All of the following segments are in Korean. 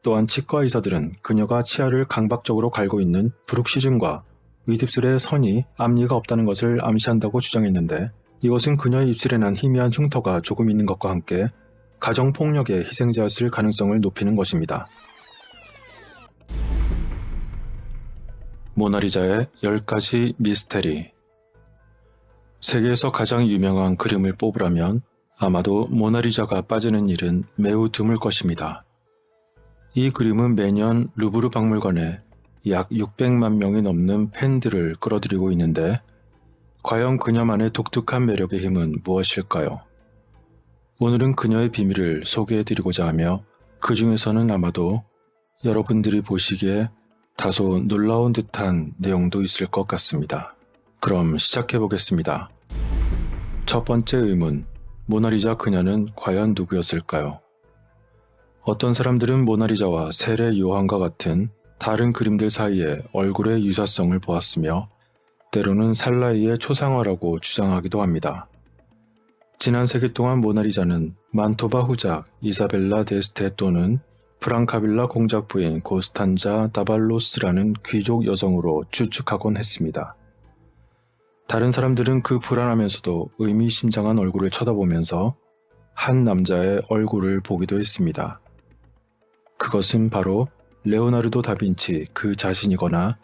또한 치과 의사들은 그녀가 치아를 강박적으로 갈고 있는 브룩시즌과 윗입술에 선이 앞니가 없다는 것을 암시한다고 주장했는데, 이것은 그녀의 입술에 난 희미한 흉터가 조금 있는 것과 함께 가정폭력의 희생자였을 가능성을 높이는 것입니다. 모나리자의 10가지 미스테리. 세계에서 가장 유명한 그림을 뽑으라면 아마도 모나리자가 빠지는 일은 매우 드물 것입니다. 이 그림은 매년 루브르 박물관에 약 600만 명이 넘는 팬들을 끌어들이고 있는데, 과연 그녀만의 독특한 매력의 힘은 무엇일까요? 오늘은 그녀의 비밀을 소개해드리고자 하며, 그 중에서는 아마도 여러분들이 보시기에 다소 놀라운 듯한 내용도 있을 것 같습니다. 그럼 시작해보겠습니다. 첫 번째 의문, 모나리자 그녀는 과연 누구였을까요? 어떤 사람들은 모나리자와 세례 요한과 같은 다른 그림들 사이에 얼굴의 유사성을 보았으며, 때로는 살라이의 초상화라고 주장하기도 합니다. 지난 세기 동안 모나리자는 만토바 후작 이사벨라 데스테 또는 프랑카빌라 공작 부인 고스탄자 다발로스라는 귀족 여성으로 추측하곤 했습니다. 다른 사람들은 그 불안하면서도 의미심장한 얼굴을 쳐다보면서 한 남자의 얼굴을 보기도 했습니다. 그것은 바로 레오나르도 다빈치 그 자신이거나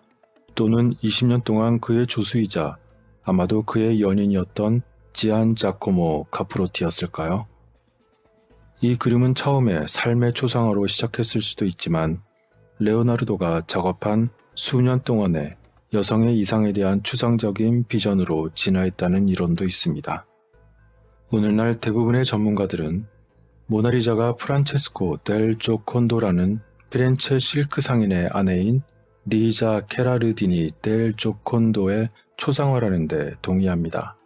또는 20년 동안 그의 조수이자 아마도 그의 연인이었던 지안 자코모 카프로티였을까요? 이 그림은 처음에 삶의 초상화로 시작했을 수도 있지만, 레오나르도가 작업한 수년 동안의 여성의 이상에 대한 추상적인 비전으로 진화했다는 이론도 있습니다. 오늘날 대부분의 전문가들은 모나리자가 프란체스코 델 조콘도라는 피렌체 실크 상인의 아내인 리자 케라르디니 델 조콘도의 초상화라는 데 동의합니다.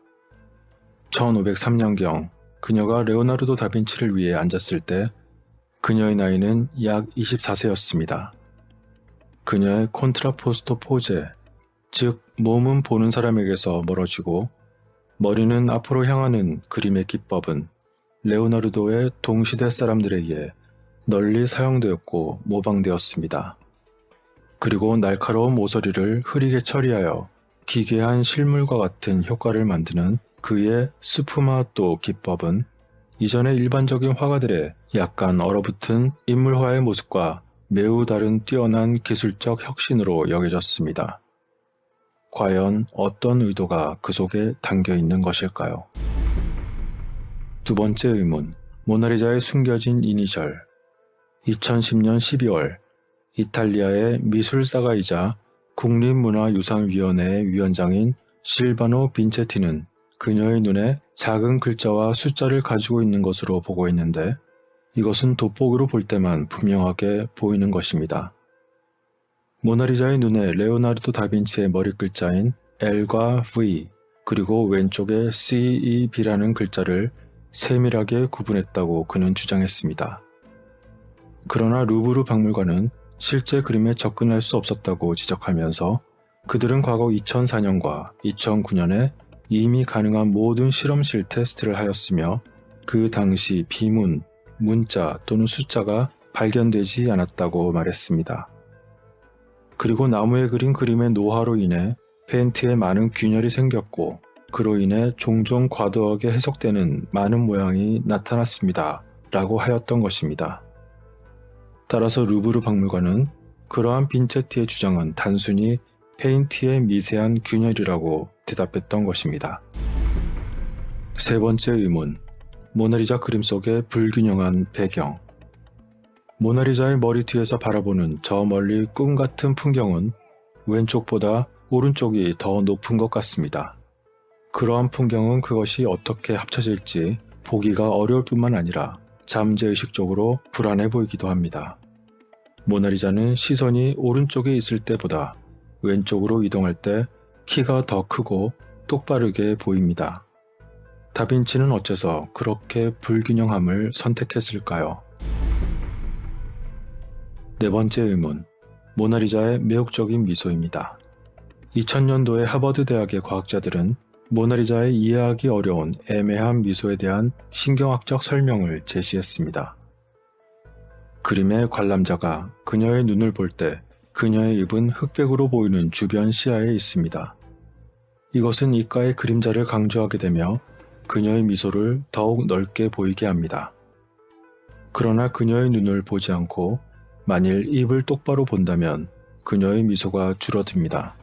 1503년경 그녀가 레오나르도 다빈치를 위해 앉았을 때 그녀의 나이는 약 24세였습니다. 그녀의 콘트라포스토 포제, 즉 몸은 보는 사람에게서 멀어지고 머리는 앞으로 향하는 그림의 기법은 레오나르도의 동시대 사람들에게 널리 사용되었고 모방되었습니다. 그리고 날카로운 모서리를 흐리게 처리하여 기괴한 실물과 같은 효과를 만드는 그의 스푸마토 기법은 이전의 일반적인 화가들의 약간 얼어붙은 인물화의 모습과 매우 다른 뛰어난 기술적 혁신으로 여겨졌습니다. 과연 어떤 의도가 그 속에 담겨 있는 것일까요? 두 번째 의문, 모나리자의 숨겨진 이니셜. 2010년 12월 이탈리아의 미술사가이자 국립문화유산위원회의 위원장인 실바노 빈체티는 그녀의 눈에 작은 글자와 숫자를 가지고 있는 것으로 보고 있는데, 이것은 돋보기로 볼 때만 분명하게 보이는 것입니다. 모나리자의 눈에 레오나르도 다빈치의 머리 글자인 L과 V, 그리고 왼쪽에 CEB라는 글자를 세밀하게 구분했다고 그는 주장했습니다. 그러나 루브르 박물관은 실제 그림에 접근할 수 없었다고 지적하면서, 그들은 과거 2004년과 2009년에 이미 가능한 모든 실험실 테스트를 하였으며 그 당시 비문, 문자 또는 숫자가 발견되지 않았다고 말했습니다. 그리고 나무에 그린 그림의 노화로 인해 페인트에 많은 균열이 생겼고, 그로 인해 종종 과도하게 해석되는 많은 모양이 나타났습니다 라고 하였던 것입니다. 따라서 루브르 박물관은 그러한 빈체티의 주장은 단순히 페인트의 미세한 균열이라고 대답했던 것입니다. 세 번째 의문, 모나리자 그림 속의 불균형한 배경. 모나리자의 머리 뒤에서 바라보는 저 멀리 꿈 같은 풍경은 왼쪽보다 오른쪽이 더 높은 것 같습니다. 그러한 풍경은 그것이 어떻게 합쳐질지 보기가 어려울 뿐만 아니라 잠재의식적으로 불안해 보이기도 합니다. 모나리자는 시선이 오른쪽에 있을 때보다 왼쪽으로 이동할 때 키가 더 크고 똑바르게 보입니다. 다빈치는 어째서 그렇게 불균형함을 선택했을까요? 네 번째 의문, 모나리자의 매혹적인 미소입니다. 2000년도에 하버드 대학의 과학자들은 모나리자의 이해하기 어려운 애매한 미소에 대한 신경학적 설명을 제시했습니다. 그림의 관람자가 그녀의 눈을 볼 때 그녀의 입은 흑백으로 보이는 주변 시야에 있습니다. 이것은 이가의 그림자를 강조하게 되며 그녀의 미소를 더욱 넓게 보이게 합니다. 그러나 그녀의 눈을 보지 않고 만일 입을 똑바로 본다면 그녀의 미소가 줄어듭니다.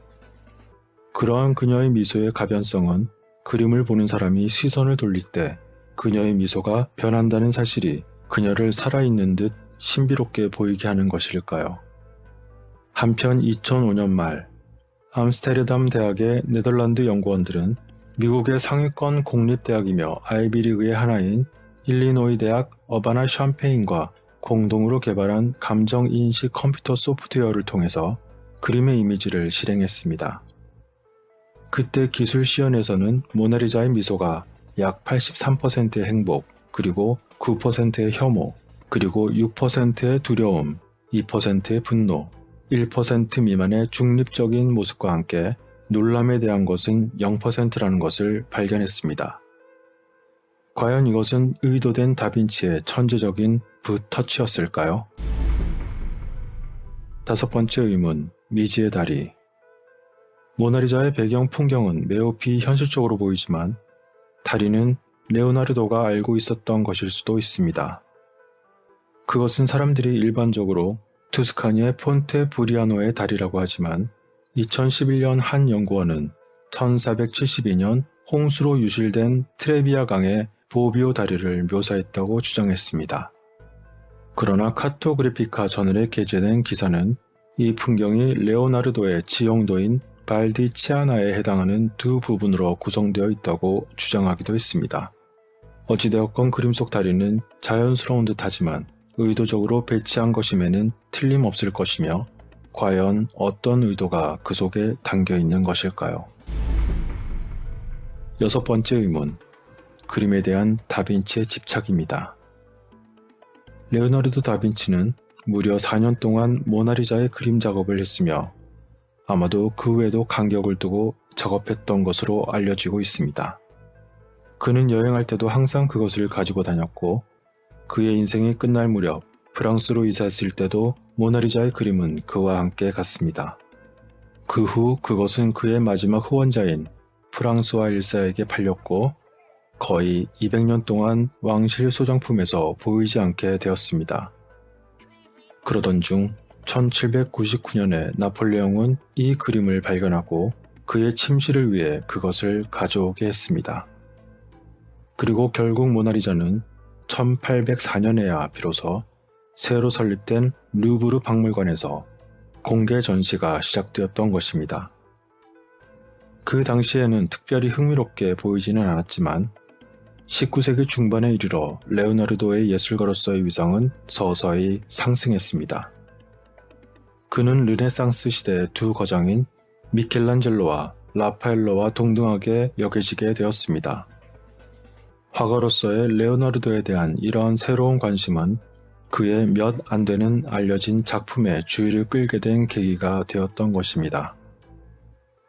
그러한 그녀의 미소의 가변성은 그림을 보는 사람이 시선을 돌릴 때 그녀의 미소가 변한다는 사실이 그녀를 살아있는 듯 신비롭게 보이게 하는 것일까요? 한편 2005년 말 암스테르담 대학의 네덜란드 연구원들은 미국의 상위권 공립대학이며 아이비리그의 하나인 일리노이 대학 어바나 샴페인과 공동으로 개발한 감정인식 컴퓨터 소프트웨어를 통해서 그림의 이미지를 실행했습니다. 그때 기술 시연에서는 모나리자의 미소가 약 83%의 행복, 그리고 9%의 혐오, 그리고 6%의 두려움, 2%의 분노, 1% 미만의 중립적인 모습과 함께 놀람에 대한 것은 0%라는 것을 발견했습니다. 과연 이것은 의도된 다빈치의 천재적인 붓터치였을까요? 다섯 번째 의문, 미지의 다리. 모나리자의 배경 풍경은 매우 비현실적으로 보이지만 다리는 레오나르도가 알고 있었던 것일 수도 있습니다. 그것은 사람들이 일반적으로 투스카니의 폰테 브리아노의 다리라고 하지만 2011년 한 연구원은 1472년 홍수로 유실된 트레비아 강의 보비오 다리를 묘사했다고 주장했습니다. 그러나 카토그래피카 저널에 게재된 기사는 이 풍경이 레오나르도의 지형도인 발디치아나에 해당하는 두 부분으로 구성되어 있다고 주장하기도 했습니다. 어찌되었건 그림 속 다리는 자연스러운 듯하지만 의도적으로 배치한 것임에는 틀림없을 것이며 과연 어떤 의도가 그 속에 담겨 있는 것일까요? 여섯 번째 의문, 그림에 대한 다빈치의 집착입니다. 레오나르도 다빈치는 무려 4년 동안 모나리자의 그림 작업을 했으며 아마도 그 외에도 간격을 두고 작업했던 것으로 알려지고 있습니다. 그는 여행할 때도 항상 그것을 가지고 다녔고 그의 인생이 끝날 무렵 프랑스로 이사했을 때도 모나리자의 그림은 그와 함께 갔습니다. 그 후 그것은 그의 마지막 후원자인 프랑스와 일사에게 팔렸고 거의 200년 동안 왕실 소장품에서 보이지 않게 되었습니다. 그러던 중 1799년에 나폴레옹은 이 그림을 발견하고 그의 침실을 위해 그것을 가져오게 했습니다. 그리고 결국 모나리자는 1804년에야 비로소 새로 설립된 루브르 박물관에서 공개 전시가 시작되었던 것입니다. 그 당시에는 특별히 흥미롭게 보이지는 않았지만 19세기 중반에 이르러 레오나르도의 예술가로서의 위상은 서서히 상승했습니다. 그는 르네상스 시대의 두 거장인 미켈란젤로와 라파엘로와 동등하게 여겨지게 되었습니다. 화가로서의 레오나르도에 대한 이러한 새로운 관심은 그의 몇 안 되는 알려진 작품의 주의를 끌게 된 계기가 되었던 것입니다.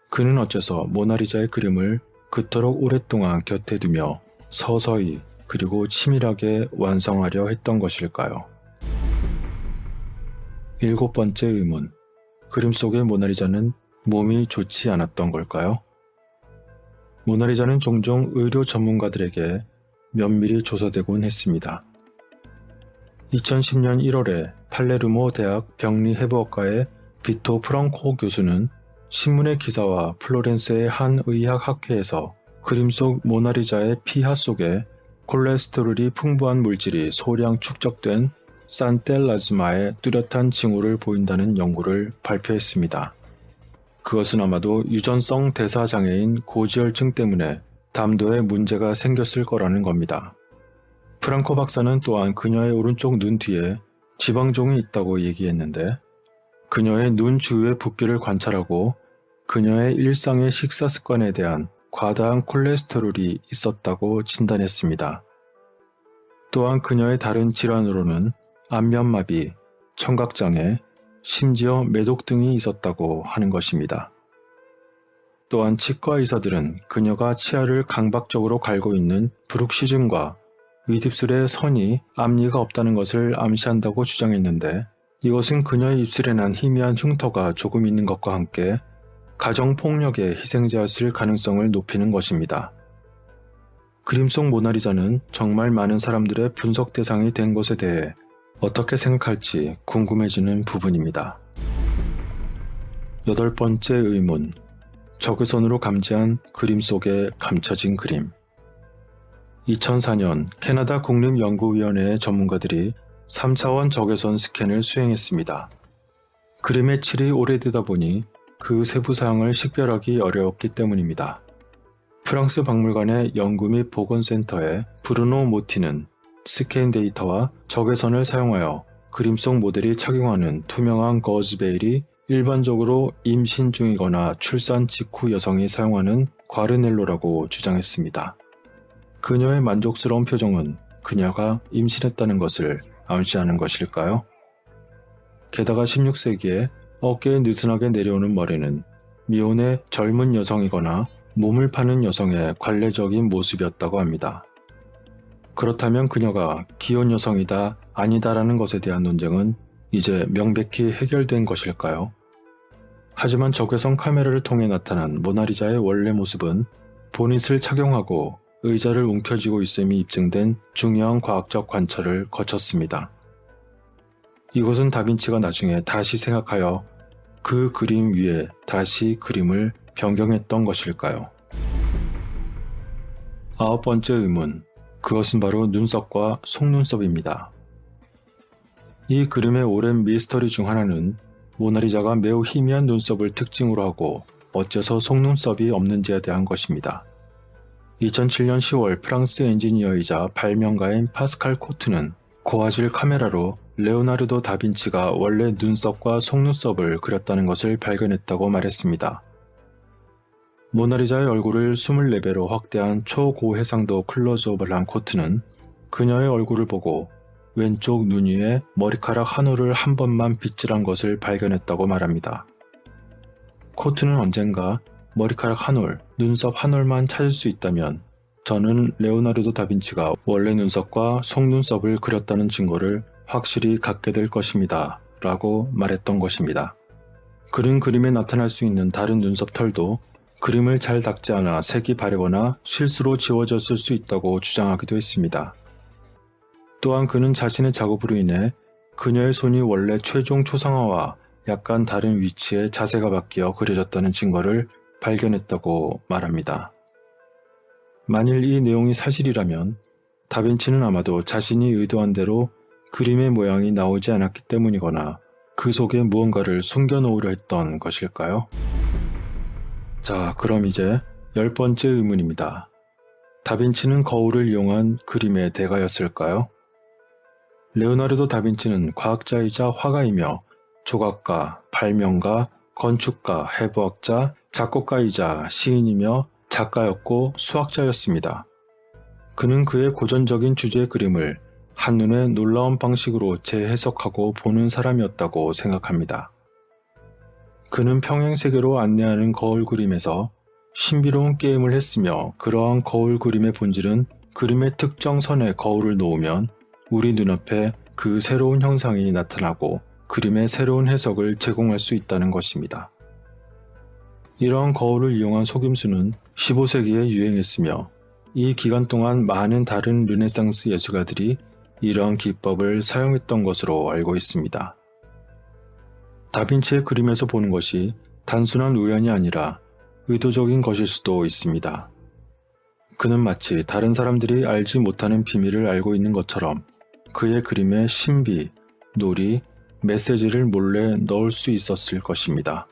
그는 어째서 모나리자의 그림을 그토록 오랫동안 곁에 두며 서서히 그리고 치밀하게 완성하려 했던 것일까요? 일곱 번째 의문, 그림 속의 모나리자는 몸이 좋지 않았던 걸까요? 모나리자는 종종 의료 전문가들에게 면밀히 조사되곤 했습니다. 2010년 1월에 팔레르모 대학 병리해부학과의 비토 프랑코 교수는 신문의 기사와 플로렌스의 한 의학학회에서 그림 속 모나리자의 피하 속에 콜레스테롤이 풍부한 물질이 소량 축적된 산텔라즈마의 뚜렷한 징후를 보인다는 연구를 발표했습니다. 그것은 아마도 유전성 대사장애인 고지혈증 때문에 담도에 문제가 생겼을 거라는 겁니다. 프랑코 박사는 또한 그녀의 오른쪽 눈 뒤에 지방종이 있다고 얘기했는데 그녀의 눈 주위의 붓기를 관찰하고 그녀의 일상의 식사 습관에 대한 과다한 콜레스테롤이 있었다고 진단했습니다. 또한 그녀의 다른 질환으로는 안면마비, 청각장애, 심지어 매독 등이 있었다고 하는 것입니다. 또한 치과 의사들은 그녀가 치아를 강박적으로 갈고 있는 브룩시즘과 윗입술에 선이 앞니가 없다는 것을 암시한다고 주장했는데 이것은 그녀의 입술에 난 희미한 흉터가 조금 있는 것과 함께 가정폭력의 희생자였을 가능성을 높이는 것입니다. 그림 속 모나리자는 정말 많은 사람들의 분석 대상이 된 것에 대해 어떻게 생각할지 궁금해지는 부분입니다. 8번째 의문, 적외선으로 감지한 그림 속에 감춰진 그림. 2004년 캐나다 국립연구위원회의 전문가들이 3차원 적외선 스캔을 수행했습니다. 그림의 칠이 오래되다 보니 그 세부 사항을 식별하기 어려웠기 때문입니다. 프랑스 박물관의 연구 및 보건센터의 브루노 모티는 스캔 데이터와 적외선을 사용하여 그림 속 모델이 착용하는 투명한 거즈 베일이 일반적으로 임신 중이거나 출산 직후 여성이 사용하는 과르넬로라고 주장했습니다. 그녀의 만족스러운 표정은 그녀가 임신했다는 것을 암시하는 것일까요? 게다가 16세기에 어깨에 느슨하게 내려오는 머리는 미혼의 젊은 여성이거나 몸을 파는 여성의 관례적인 모습이었다고 합니다. 그렇다면 그녀가 기혼 여성이다 아니다라는 것에 대한 논쟁은 이제 명백히 해결된 것일까요? 하지만 적외선 카메라를 통해 나타난 모나리자의 원래 모습은 보닛을 착용하고 의자를 움켜쥐고 있음이 입증된 중요한 과학적 관찰을 거쳤습니다. 이것은 다빈치가 나중에 다시 생각하여 그 그림 위에 다시 그림을 변경했던 것일까요? 9번째 의문, 그것은 바로 눈썹과 속눈썹입니다. 이 그림의 오랜 미스터리 중 하나는 모나리자가 매우 희미한 눈썹을 특징으로 하고 어째서 속눈썹이 없는지에 대한 것입니다. 2007년 10월 프랑스 엔지니어이자 발명가인 파스칼 코트는 고화질 카메라로 레오나르도 다빈치가 원래 눈썹과 속눈썹을 그렸다는 것을 발견했다고 말했습니다. 모나리자의 얼굴을 24배로 확대한 초고해상도 클로즈업을 한 코트는 그녀의 얼굴을 보고 왼쪽 눈 위에 머리카락 한 올을 한 번만 빗질한 것을 발견했다고 말합니다. 코트는 언젠가 머리카락 한 올, 눈썹 한 올만 찾을 수 있다면 저는 레오나르도 다빈치가 원래 눈썹과 속눈썹을 그렸다는 증거를 확실히 갖게 될 것입니다. 라고 말했던 것입니다. 그는 그림에 나타날 수 있는 다른 눈썹 털도 그림을 잘 닦지 않아 색이 바래거나 실수로 지워졌을 수 있다고 주장하기도 했습니다. 또한 그는 자신의 작업으로 인해 그녀의 손이 원래 최종 초상화와 약간 다른 위치에 자세가 바뀌어 그려졌다는 증거를 발견했다고 말합니다. 만일 이 내용이 사실이라면 다빈치는 아마도 자신이 의도한 대로 그림의 모양이 나오지 않았기 때문이거나 그 속에 무언가를 숨겨놓으려 했던 것일까요? 자, 그럼 이제 10번째 의문입니다. 다빈치는 거울을 이용한 그림의 대가였을까요? 레오나르도 다빈치는 과학자이자 화가이며 조각가, 발명가, 건축가, 해부학자, 작곡가이자 시인이며 작가였고 수학자였습니다. 그는 그의 고전적인 주제의 그림을 한눈에 놀라운 방식으로 재해석하고 보는 사람이었다고 생각합니다. 그는 평행세계로 안내하는 거울 그림에서 신비로운 게임을 했으며 그러한 거울 그림의 본질은 그림의 특정 선에 거울을 놓으면 우리 눈앞에 그 새로운 형상이 나타나고 그림의 새로운 해석을 제공할 수 있다는 것입니다. 이러한 거울을 이용한 속임수는 15세기에 유행했으며 이 기간 동안 많은 다른 르네상스 예술가들이 이러한 기법을 사용했던 것으로 알고 있습니다. 다빈치의 그림에서 보는 것이 단순한 우연이 아니라 의도적인 것일 수도 있습니다. 그는 마치 다른 사람들이 알지 못하는 비밀을 알고 있는 것처럼 그의 그림에 신비, 놀이, 메시지를 몰래 넣을 수 있었을 것입니다.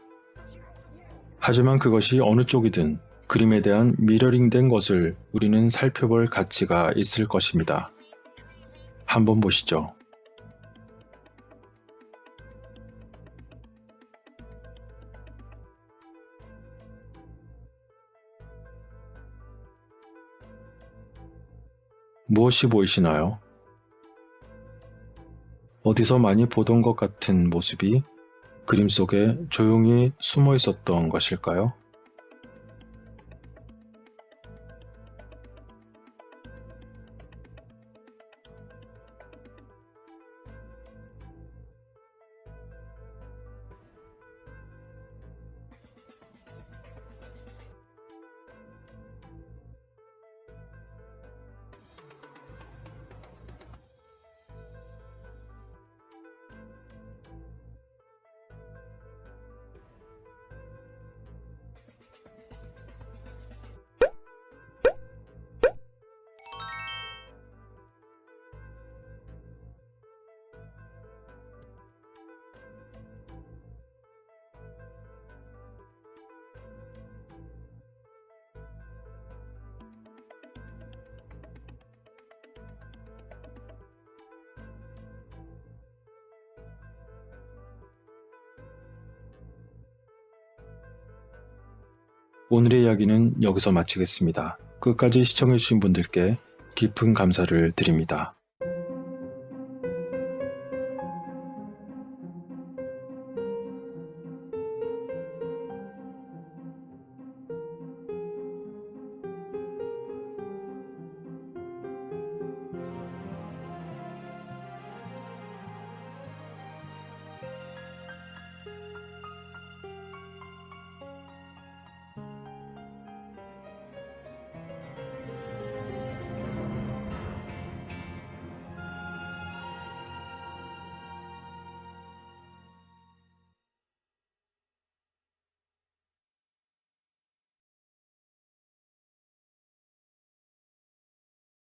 하지만 그것이 어느 쪽이든 그림에 대한 미러링된 것을 우리는 살펴볼 가치가 있을 것입니다. 한번 보시죠. 무엇이 보이시나요? 어디서 많이 보던 것 같은 모습이 그림 속에 조용히 숨어 있었던 것일까요? 오늘의 이야기는 여기서 마치겠습니다. 끝까지 시청해주신 분들께 깊은 감사를 드립니다.